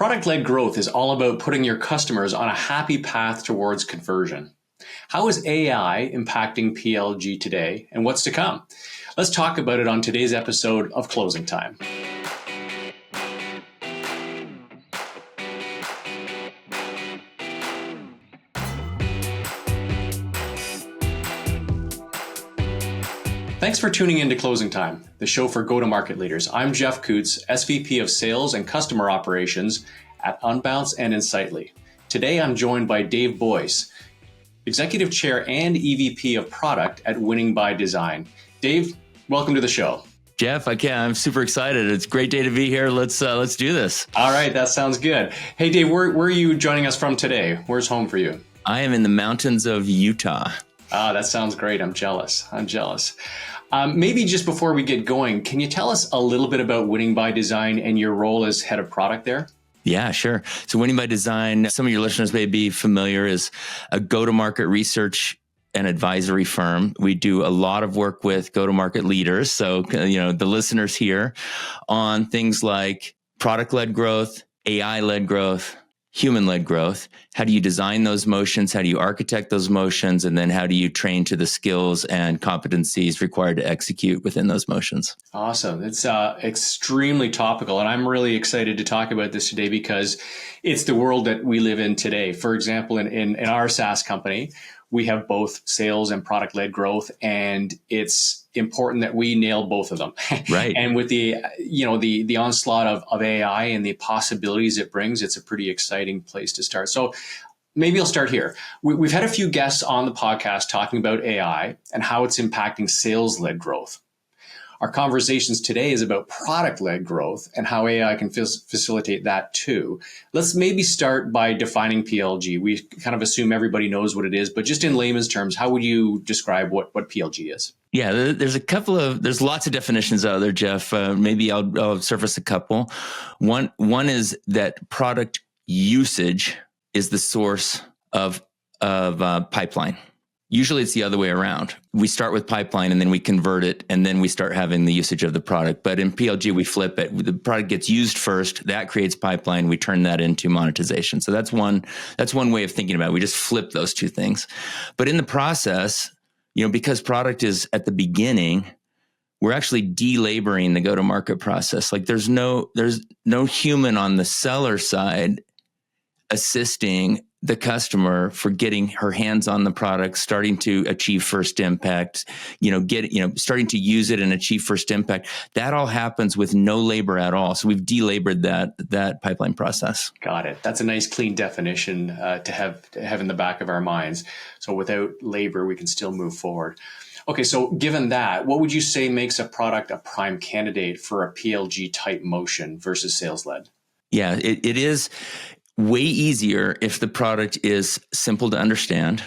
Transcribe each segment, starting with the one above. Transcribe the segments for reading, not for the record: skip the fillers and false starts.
Product-led growth is all about putting your customers on a happy path towards conversion. How is AI impacting PLG today, and what's to come? Let's talk about it on today's episode of Closing Time. Thanks for tuning in to Closing Time, the show for go-to-market leaders. I'm Geoff Coutts, SVP of Sales and Customer Operations at Unbounce and Insightly. Today, I'm joined by Dave Boyce, Executive Chair and EVP of Product at Winning by Design. Dave, welcome to the show. Geoff, I'm super excited. It's a great day to be here. Let's do this. All right, that sounds good. Hey, Dave, where are you joining us from today? Where's home for you? I am in the mountains of Utah. That sounds great. I'm jealous. Maybe just before we get going, can you tell us a little bit about Winning by Design and your role as head of product there? Yeah, sure. So Winning by Design, some of your listeners may be familiar, is a go-to-market research and advisory firm. We do a lot of work with go-to-market leaders. So, the listeners here on things like product-led growth, AI-led growth, human-led growth. How do you design those motions? How do you architect those motions? And then how do you train to the skills and competencies required to execute within those motions? Awesome. It's extremely topical. And I'm really excited to talk about this today because it's the world that we live in today. For example, in our SaaS company, we have both sales and product-led growth, and it's important that we nail both of them. Right. And with the onslaught of AI and the possibilities it brings, it's a pretty exciting place to start. So maybe I'll start here. We've had a few guests on the podcast talking about AI and how it's impacting sales-led growth. Our conversations today is about product-led growth and how AI can facilitate that too. Let's maybe start by defining PLG. We kind of assume everybody knows what it is, but just in layman's terms, how would you describe what PLG is? Yeah, there's lots of definitions out there, Geoff. Maybe I'll surface a couple. One is that product usage is the source of pipeline. Usually it's the other way around. We start with pipeline and then we convert it and then we start having the usage of the product. But in PLG, we flip it. The product gets used first. That creates pipeline. We turn that into monetization. So that's one way of thinking about it. We just flip those two things. But in the process, because product is at the beginning, we're actually delaboring the go-to-market process. Like there's no human on the seller side assisting the customer for getting her hands on the product, starting to achieve first impact, starting to use it and achieve first impact. That all happens with no labor at all. So we've delabored that pipeline process. Got it. That's a nice, clean definition to have in the back of our minds. So without labor, we can still move forward. Okay, so given that, what would you say makes a product a prime candidate for a PLG type motion versus sales-led? Yeah, it is way easier if the product is simple to understand,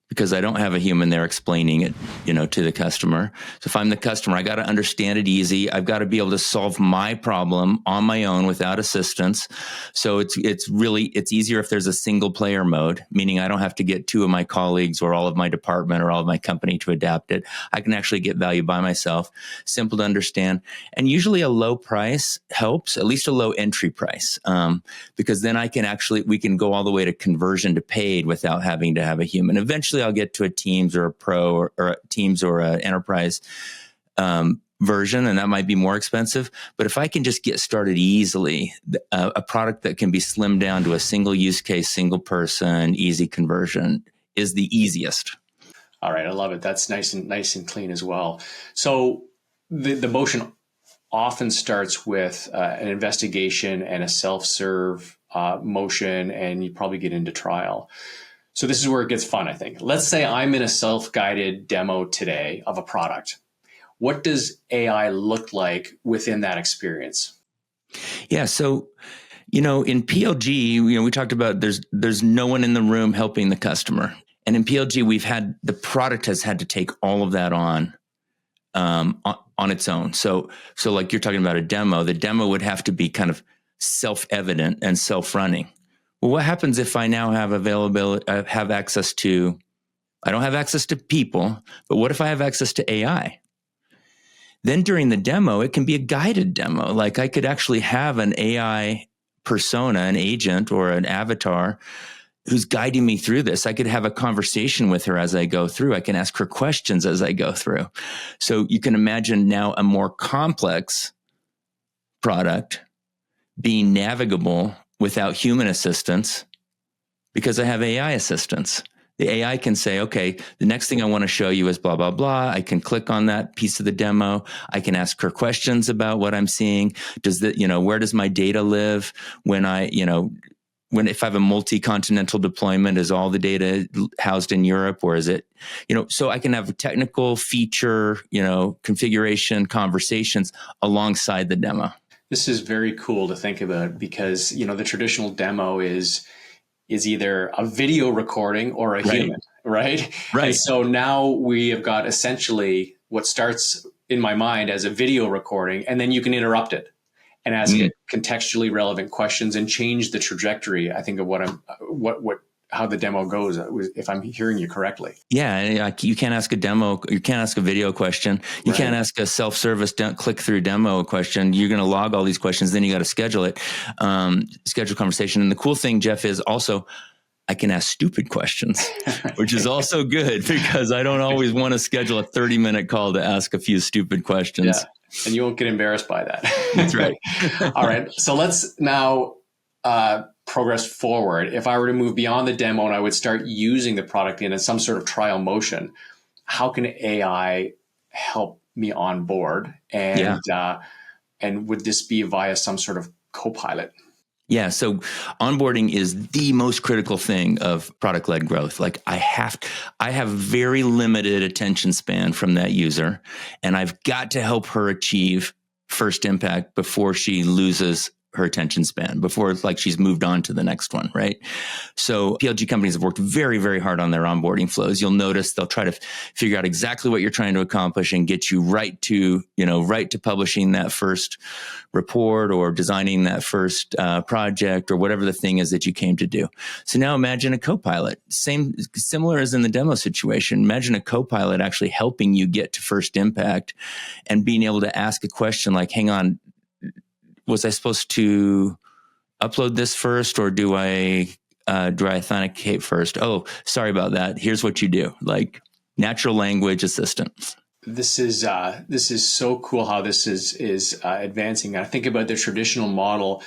because I don't have a human there explaining it, to the customer. So if I'm the customer, I got to understand it easy. I've got to be able to solve my problem on my own without assistance. So it's easier if there's a single player mode, meaning I don't have to get two of my colleagues or all of my department or all of my company to adapt it. I can actually get value by myself, simple to understand. And usually a low price helps, at least a low entry price, because then we can go all the way to conversion to paid without having to have a human. Eventually I'll get to a Teams or a Pro or a Teams or an Enterprise version, and that might be more expensive. But if I can just get started easily, a product that can be slimmed down to a single use case, single person, easy conversion is the easiest. All right, I love it. That's nice and clean as well. So the motion often starts with an investigation and a self-serve motion, and you probably get into trial. So this is where it gets fun, I think. Let's say I'm in a self-guided demo today of a product. What does AI look like within that experience? Yeah. So, in PLG, we talked about there's no one in the room helping the customer. And in PLG, the product has had to take all of that on its own. So like you're talking about a demo, the demo would have to be kind of self-evident and self-running. Well, what happens if I now have access to, I don't have access to people, but what if I have access to AI? Then during the demo, it can be a guided demo. Like I could actually have an AI persona, an agent or an avatar who's guiding me through this. I could have a conversation with her as I go through. I can ask her questions as I go through. So you can imagine now a more complex product being navigable without human assistance because I have AI assistance. The AI can say, okay, the next thing I want to show you is blah, blah, blah. I can click on that piece of the demo. I can ask her questions about what I'm seeing. Where does my data live when if I have a multi-continental deployment, is all the data housed in Europe, or is it, so I can have technical feature, configuration conversations alongside the demo. This is very cool to think about because, the traditional demo is either a video recording or a human, right? Right. And so now we have got essentially what starts in my mind as a video recording, and then you can interrupt it and ask it contextually relevant questions and change the trajectory, I think, of how the demo goes, if I'm hearing you correctly. Yeah, you can't ask a video question. You can't ask a self-service click-through demo question. You're going to log all these questions, then you got to schedule it, schedule conversation. And the cool thing, Geoff, is also I can ask stupid questions, which is also good because I don't always want to schedule a 30-minute call to ask a few stupid questions. Yeah, and you won't get embarrassed by that. That's right. All right, so let's now progress forward. If I were to move beyond the demo and I would start using the product in some sort of trial motion, how can AI help me on board? And would this be via some sort of copilot? Yeah. So onboarding is the most critical thing of product-led growth. Like I have very limited attention span from that user, and I've got to help her achieve first impact before she loses her attention span, before it's like she's moved on to the next one, right? So PLG companies have worked very, very hard on their onboarding flows. You'll notice they'll try to figure out exactly what you're trying to accomplish and get you right to publishing that first report or designing that first project or whatever the thing is that you came to do. So now imagine a copilot, similar as in the demo situation. Imagine a copilot actually helping you get to first impact and being able to ask a question like, hang on, was I supposed to upload this first, or do I authenticate first? Oh, sorry about that. Here's what you do. Like natural language assistant. This is so cool how this is advancing. I think about the traditional model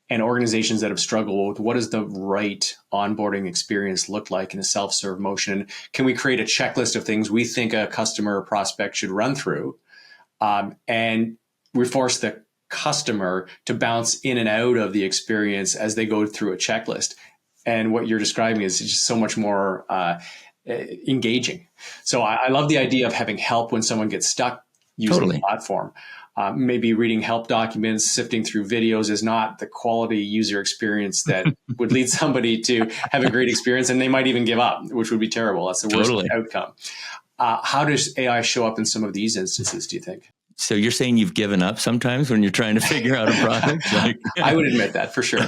and organizations that have struggled with what does the right onboarding experience look like in a self-serve motion? Can we create a checklist of things we think a customer or prospect should run through, and we force the customer to bounce in and out of the experience as they go through a checklist. And what you're describing is just so much more engaging. So I love the idea of having help when someone gets stuck using the platform. Maybe reading help documents, sifting through videos is not the quality user experience that would lead somebody to have a great experience, and they might even give up, which would be terrible. That's the worst outcome. How does AI show up in some of these instances, do you think? So you're saying you've given up sometimes when you're trying to figure out a product? I would admit that for sure.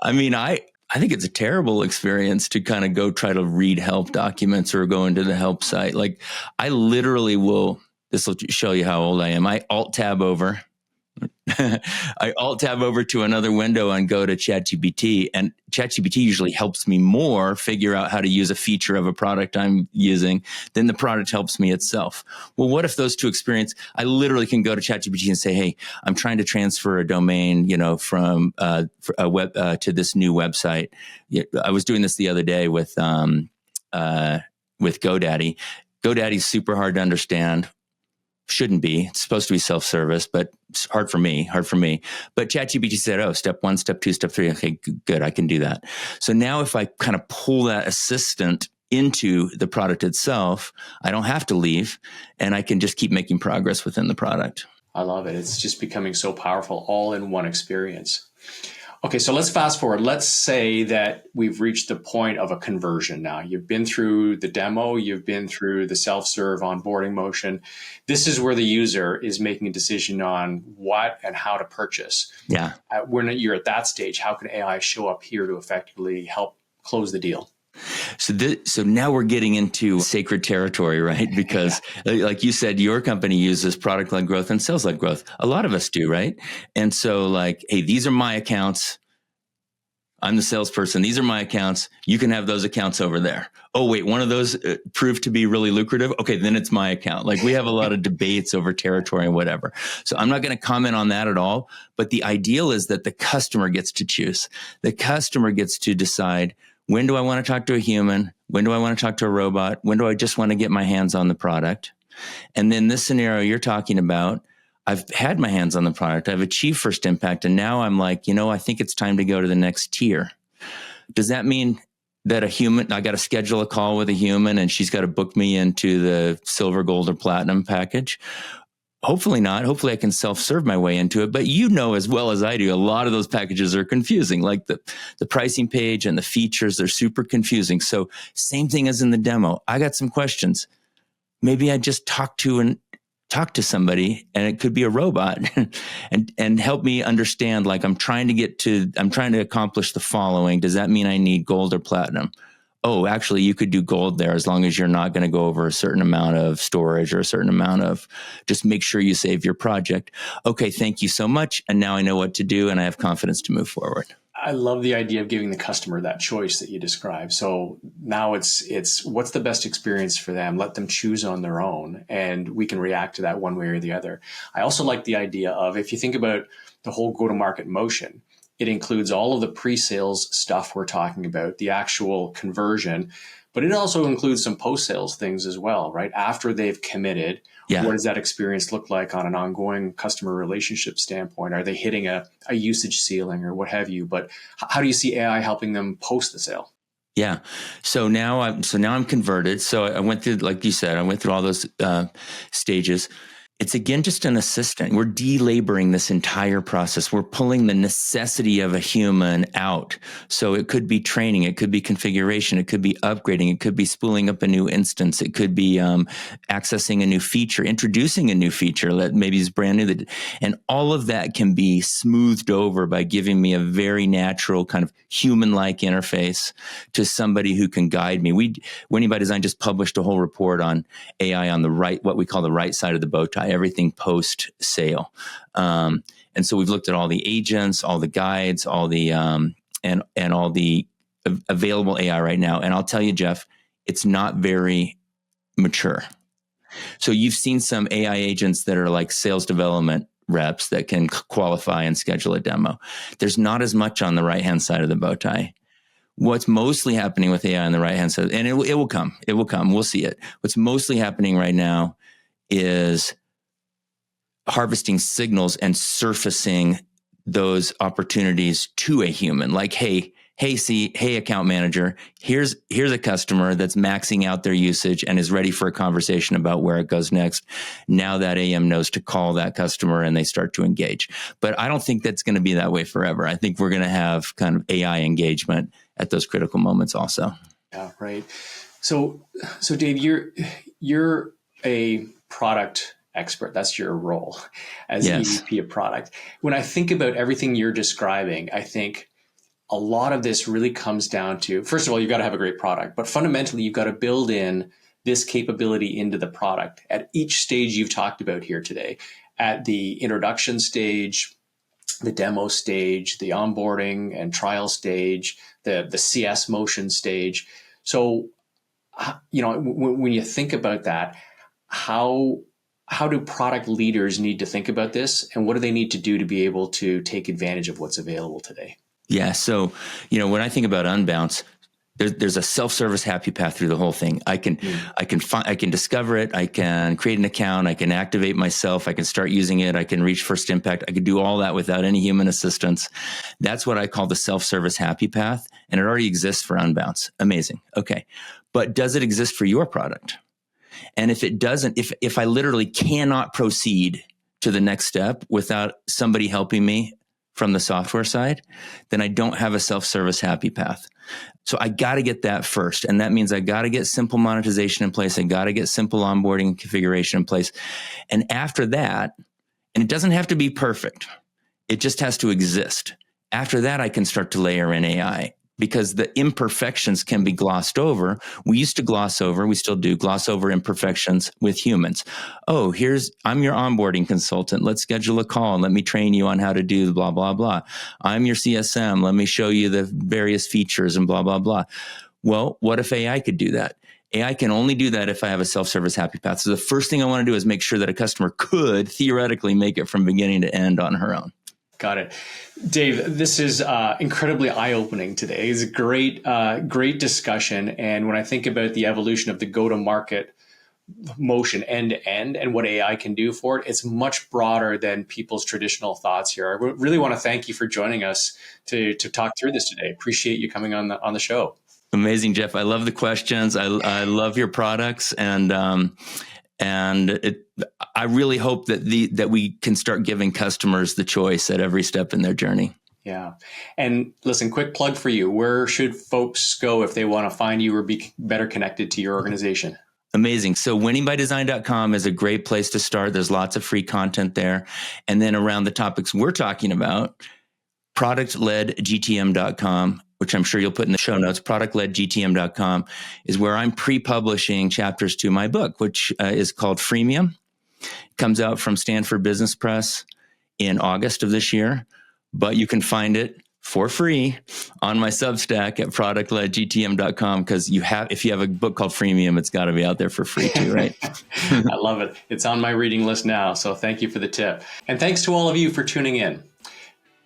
I mean, I think it's a terrible experience to kind of go try to read help documents or go into the help site. Like I literally will, this will show you how old I am. I alt tab over to another window and go to ChatGPT, and ChatGPT usually helps me more figure out how to use a feature of a product I'm using than the product helps me itself. Well, what if those two experience? I literally can go to ChatGPT and say, "Hey, I'm trying to transfer a domain, from a web to this new website." I was doing this the other day with GoDaddy. GoDaddy's super hard to understand. Shouldn't be. It's supposed to be self-service, but it's hard for me. But ChatGPT said, oh, step 1, step 2, step 3. Okay, good. I can do that. So now if I kind of pull that assistant into the product itself, I don't have to leave, and I can just keep making progress within the product. I love it. It's just becoming so powerful, all in one experience. Okay, so let's fast forward. Let's say that we've reached the point of a conversion now. You've been through the demo, you've been through the self-serve onboarding motion. This is where the user is making a decision on what and how to purchase. Yeah. When you're at that stage, how can AI show up here to effectively help close the deal? So now we're getting into sacred territory, right? Because like you said, your company uses product-led growth and sales-led growth. A lot of us do, right? And so like, hey, these are my accounts. I'm the salesperson. These are my accounts. You can have those accounts over there. Oh, wait, one of those proved to be really lucrative. Okay, then it's my account. Like we have a lot of debates over territory and whatever. So I'm not going to comment on that at all. But the ideal is that the customer gets to choose. The customer gets to decide, when do I want to talk to a human? When do I want to talk to a robot? When do I just want to get my hands on the product? And then this scenario you're talking about, I've had my hands on the product. I've achieved first impact. And now I'm like, I think it's time to go to the next tier. Does that mean that I got to schedule a call with a human and she's got to book me into the silver, gold, or platinum package? Hopefully not. Hopefully I can self-serve my way into it. But as well as I do, a lot of those packages are confusing. Like the pricing page and the features, they're super confusing. So same thing as in the demo. I got some questions. Maybe I just talk to somebody, and it could be a robot and help me understand, like I'm trying to accomplish the following. Does that mean I need gold or platinum? Oh, actually you could do gold there as long as you're not going to go over a certain amount of storage or a certain amount of, just make sure you save your project. Okay. Thank you so much. And now I know what to do and I have confidence to move forward. I love the idea of giving the customer that choice that you described. So now it's what's the best experience for them? Let them choose on their own, and we can react to that one way or the other. I also like the idea of, if you think about the whole go-to-market motion, it includes all of the pre-sales stuff we're talking about, the actual conversion, but it also includes some post-sales things as well, right? After they've committed, what does that experience look like on an ongoing customer relationship standpoint? Are they hitting a usage ceiling or what have you? But how do you see AI helping them post the sale? Yeah. So now I'm converted. So I went through, like you said, all those stages. It's again just an assistant. We're delaboring this entire process. We're pulling the necessity of a human out. So it could be training, it could be configuration, it could be upgrading, it could be spooling up a new instance, it could be accessing a new feature, introducing a new feature that maybe is brand new. And all of that can be smoothed over by giving me a very natural kind of human-like interface to somebody who can guide me. Winning by Design just published a whole report on AI on the right, what we call the right side of the bow tie. Everything post sale. And so we've looked at all the agents, all the guides, all the, and all the available AI right now. And I'll tell you, Geoff, it's not very mature. So you've seen some AI agents that are like sales development reps that can qualify and schedule a demo. There's not as much on the right-hand side of the bow tie. What's mostly happening with AI on the right-hand side, and it will come. We'll see it. What's mostly happening right now is harvesting signals and surfacing those opportunities to a human. Like, hey, account manager, here's a customer that's maxing out their usage and is ready for a conversation about where it goes next. Now that AM knows to call that customer and they start to engage. But I don't think that's going to be that way forever. I think we're going to have kind of AI engagement at those critical moments also. Yeah, right. So Dave, you're a product expert. That's your role as EVP of product. When I think about everything you're describing, I think a lot of this really comes down to, first of all, you've got to have a great product, but fundamentally you've got to build in this capability into the product at each stage you've talked about here today, at the introduction stage, the demo stage, the onboarding and trial stage, the CS motion stage. So, when you think about that, how do product leaders need to think about this, and what do they need to do to be able to take advantage of what's available today? Yeah. So, when I think about Unbounce, there's a self-service happy path through the whole thing. I can discover it. I can create an account. I can activate myself. I can start using it. I can reach first impact. I can do all that without any human assistance. That's what I call the self-service happy path. And it already exists for Unbounce. Amazing. Okay. But does it exist for your product? And if it doesn't, if I literally cannot proceed to the next step without somebody helping me from the software side, then I don't have a self-service happy path. So I got to get that first. And that means I got to get simple monetization in place. I got to get simple onboarding and configuration in place. And after that, and it doesn't have to be perfect, it just has to exist. After that, I can start to layer in AI. because the imperfections can be glossed over. We used to gloss over, we still do gloss over imperfections with humans. Oh, I'm your onboarding consultant. Let's schedule a call. Let me train you on how to do blah, blah, blah. I'm your CSM. Let me show you the various features and blah, blah, blah. Well, what if AI could do that? AI can only do that if I have a self-service happy path. So the first thing I want to do is make sure that a customer could theoretically make it from beginning to end on her own. Got it. Dave, this is incredibly eye-opening today. It's a great discussion. And when I think about the evolution of the go-to-market motion end-to-end and what AI can do for it, it's much broader than people's traditional thoughts here. I really want to thank you for joining us to talk through this today. Appreciate you coming on the show. Amazing, Geoff. I love the questions. I love your products, and I really hope that we can start giving customers the choice at every step in their journey. Yeah. And listen, quick plug for you. Where should folks go if they want to find you or be better connected to your organization? Amazing. So winningbydesign.com is a great place to start. There's lots of free content there. And then around the topics we're talking about, productledgtm.com, which I'm sure you'll put in the show notes, productledgtm.com is where I'm pre-publishing chapters to my book, which is called Freemium. It comes out from Stanford Business Press in August of this year, but you can find it for free on my Substack at productledgtm.com, because if you have a book called Freemium, it's got to be out there for free too, right? I love it. It's on my reading list now, so thank you for the tip. And thanks to all of you for tuning in.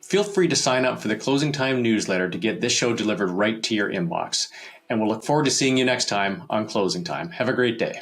Feel free to sign up for the Closing Time newsletter to get this show delivered right to your inbox. And we'll look forward to seeing you next time on Closing Time. Have a great day.